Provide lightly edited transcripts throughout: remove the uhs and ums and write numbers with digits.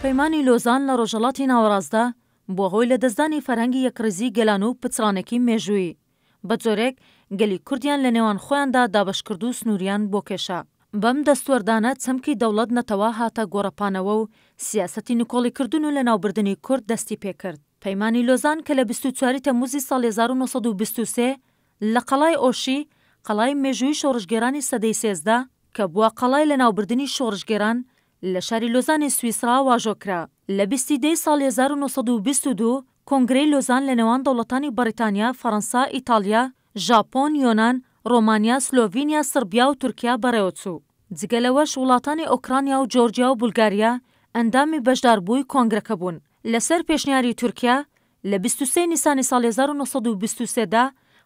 پەیمانی لۆزان لە ڕۆژهەڵاتی ناوەڕاستدا بووە هۆی لە دەستدانی فەرهەنگی یەکڕێزی گەلان و پچڕانێکی مێژووی. بە جۆرێک گەلی کوردیان لە نێوان خۆیاندا دابەشکرد و سنووریان بۆ کێشا. بەم دەستوەردانە چەمکی دەوڵەت نەتەوە هاتە گۆڕەپانەوە و سیاسەتی نکۆڵیکردن و لە ناوبردنی کورد دەستی پێکرد. پەیمانی لۆزان کە لە 24 تەمووزی ساڵی 1923 لە قەڵای ئۆشی، قەڵای مێژووی شۆڕشگێرانی سەدەی سێزدە کە بووە قەڵای لە ناوبردنی شۆڕشگێران لە شاری لۆزانی سویسرا واژۆکرا. لە 22 ساڵی 1922 کۆنگرەی لۆزان لە نێوان دەوڵەتانی بەریتانیا، فەڕەنسا، ئیتالیا، ژاپۆن، یۆنان، ڕۆمانیا، سلۆڤینیا، سربیا و تورکیا بەڕێوەچوو. جگە لەوەش وڵاتانی ئۆکرانیا و جۆرجیا و بولگاریا ئەندامی بەشداربووی کۆنگرەکە بوون. لەسەر پێشنیاری تورکیا لە 23 نیسانی ساڵی 1923دا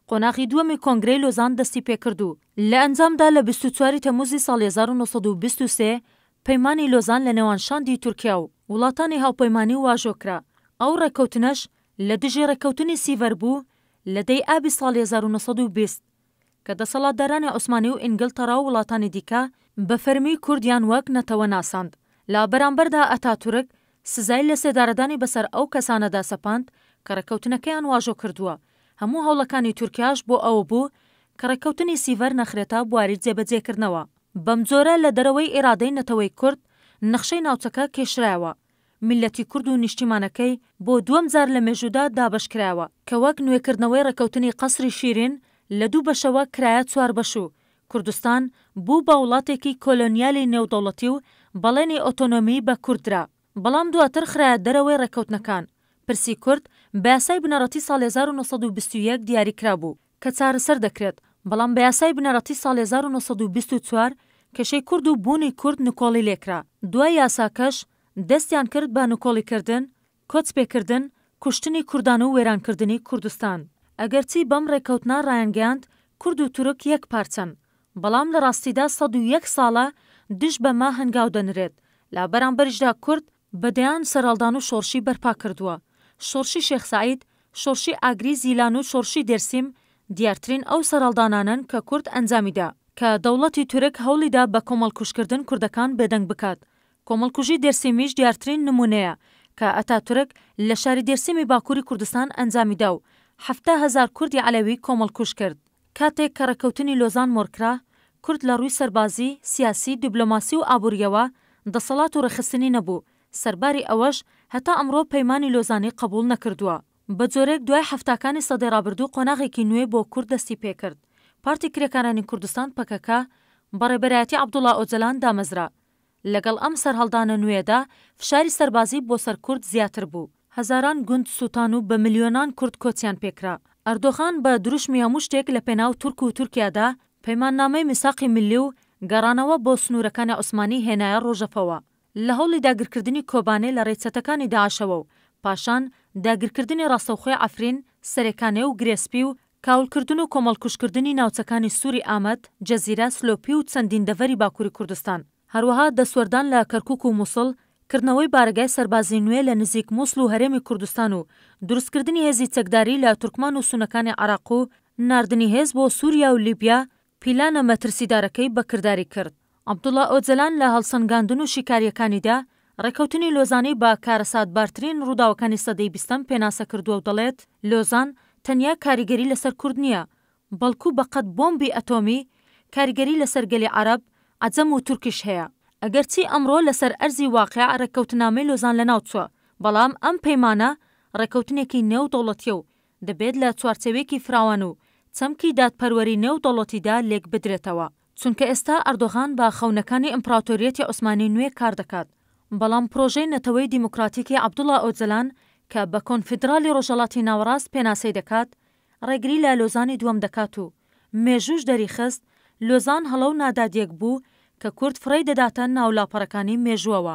قۆناغی دووەمی کۆنگرەی لۆزان دەستی پێکرد و لە ئەنجامدا لە 24 تەمووزی ساڵی 1923 پەیمانی لۆزان لە نێوان شاندی تورکیا و وڵاتانی هاوپەیمانی واژۆکرا. ئەو ڕێکەوتنەش لە دژی ڕێکەوتنی سیڤەر بوو لە دەی ئابی ساڵی 1920 کە دەسەڵاتدارانی عوسمانی و ئینگلتەرا و وڵاتانی دیکە بە فەرمی کوردیان وەک نەتەوە ناساند. لە بەرامبەردا ئەتاتورک سزای لە سێدارەدانی بەسەر ئەو کەسانەدا سەپاند کە ڕێکەوتنەکەیان واژۆ کردووە. هەموو هەوڵەکانی تورکیاش بۆ ئەوە بوو کە ڕێکەوتنی سیڤەر نەخرێتە بواری جێبەجێکردنەوە. بەم جۆرە لە دەرەوەی ئێرادەی نەتەوەی کورد نەخشەی ناوچەکە کێشرایەوە. میلەتی کورد و نیشتیمانەکەی بۆ دووەم جار لە مێژوودا دابەشکرایەوە کە وەک نوێکردنەوەی ڕێکەوتنی قەسری شیرین لە دوو بەشەوە کرایە 4 بەش و کوردستان بوو بە وڵاتێکی کۆلۆنیالی نێودەوڵەتی و بەڵێنی ئۆتۆنۆمی بە کوردرا. بەڵام دواتر خرایە دەرەوەی ڕێکەوتنەکان. پرسی کورد بە یاسای بنەڕەتی ساڵی 1921 دیاریکرا بوو کە چارەسەر دەکرێت، بەڵام بە یاسای بنەڕەتی ساڵی 1924 کێشەی کورد و بوونی کورد نکۆڵی لێکرا. دوای یاساکەش دەستیان کرد بە نکۆڵیکردن، کۆچپێکردن، کوشتنی کوردان و وێرانکردنی کوردستان. ئەگەرچی بەم ڕێکەوتنا ڕایانگەیاند کورد و تورک یەک پارچەن، بەڵام لە ڕاستیدا 101 ساڵە دژ بەما هەنگاو دەنرێت. لە بەرامبەریشدا کورد بەدەیان سەرهەڵدان و شۆڕشی بەرپا کردووە. شۆڕشی شێخ سەعید، شۆڕشی ئاگری زیلان و شۆڕشی دێرسیم دیارترین ئەو سەرهەڵدانانن کە کورد ئەنجامیدا کە دەوڵەتی تورک هەوڵیدا بە کۆمەڵکوژکردن کوردەکان بێدەنگ بکات. کۆمەڵکوژی دێرسیمیش دیارترین نمونەیە کە ئەتاتورک لە شاری دێرسیمی باکووری کوردستان ئەنجامیدا و 70,000 کوردی عەلەوی کۆمەڵکوژ کرد. کاتێک کە ڕێکەوتنی لۆزان مۆرکرا، کورد لە ڕووی سەربازی، سیاسی، دیبلۆماسی و ئابوووریەوە دەسەڵات و ڕێخستنی نەبوو. سەرباری ئەوەش هەتا ئەمڕۆ پەیمانی لۆزانی قبوڵ نەکردووە. بە جۆرێک دوای هەفتاکانی سەدەی ڕابردوو قۆناغێکی نوێ بۆ کورد دەستی پێکرد. پارتی کرێکارانی کوردستان پەکەکە بەڕێبەرایەتی عەبدوڵڵا ئۆجەلان دامەزرا. لەگەڵ ئەم سەرهەڵدانە نوێدا فشاری سەربازی بۆ سەر کورد زیاتر بوو. هەزاران گوند سووتان و بە ملیۆنان کورد کۆچیان پێکرا. ئەردۆغان بە دروشمی هەموو شتێک لە پێناو تورک و تورکیادا پەیماننامەی میساقی ملی و گەڕانەوە بۆ سنوورەکانی عوسمانی هێنایە ڕۆژەفەوە لە هەوڵی داگیرکردنی کۆبانێ لە ڕێچەتەکانی داعشەوە و پاشان داگیرکردنی ڕاستەوخۆی عەفرین، سەرێکانێ و گرێسپی و کاولکردن و کۆمەڵکوژکردنی ناوچەکانی سووری ئامەد، جەزیرە، سلۆپی و چەندین دەڤەری باکووری کوردستان. هەروەها دەسوەردان لە کەرکووک و مووسڵ، کردنەوەی بارگای سەربازی نوێ لە نزیک مووسڵ و هەرێمی کوردستان و دروستکردنی هێزی چەکداری لە تورکمان و سونەکانی عێراق و ناردنی هێز بۆ سووریا و لیبیا پیلانە مەترسیدارەکەی بەکرداری کرد. عەبدوڵڵا ئۆجەلان لە هەڵسەنگاندن و شیکاریەکانیدا ڕێکەوتنی لۆزانی بە کارەساتبارترین ڕووداوەکانی سەدەی 20 پێناسە کردووە و دەڵێت لۆزان تەنیا کاریگەری لەسەر کورد نییە، بەڵکو بەقەد بۆمبی ئەتۆمی کاریگەری لەسەر گەلی عەرەب، عەجەم و تورکیش هەیە. ئەگەرچی ئەمڕۆ لەسەر ئەرزی واقیع ڕێکەوتنامەی لۆزان لەناو چووە، بەڵام ئەم پەیمانە ڕێکەوتنێکی نێودەوڵەتیە و دەبێت لە چوارچێوێکی فراوان و چەمکی دادپەروەری نێودەوڵەتیدا لێک بدرێتەوە. چونکە ئێستا ئەردۆغان بە خەونەکانی ئیمپراتۆریەتی عوسمانی نوێ کار دەکات. بەڵام پرۆژەی نەتەوەی دیموکراتیکی عەبدوڵڵا ئۆجەلان کە بە کۆنفیدرالی ڕۆژهەڵاتی ناوەڕاست پێناسەی دەکات، ڕێگری لە لۆزانی دووەم دەکات و مێژووش دەریخست لۆزان هەڵە و نادادیەک بوو کە کورد فڕی دەداتە ناو لاپەڕەکانی مێژووەوە.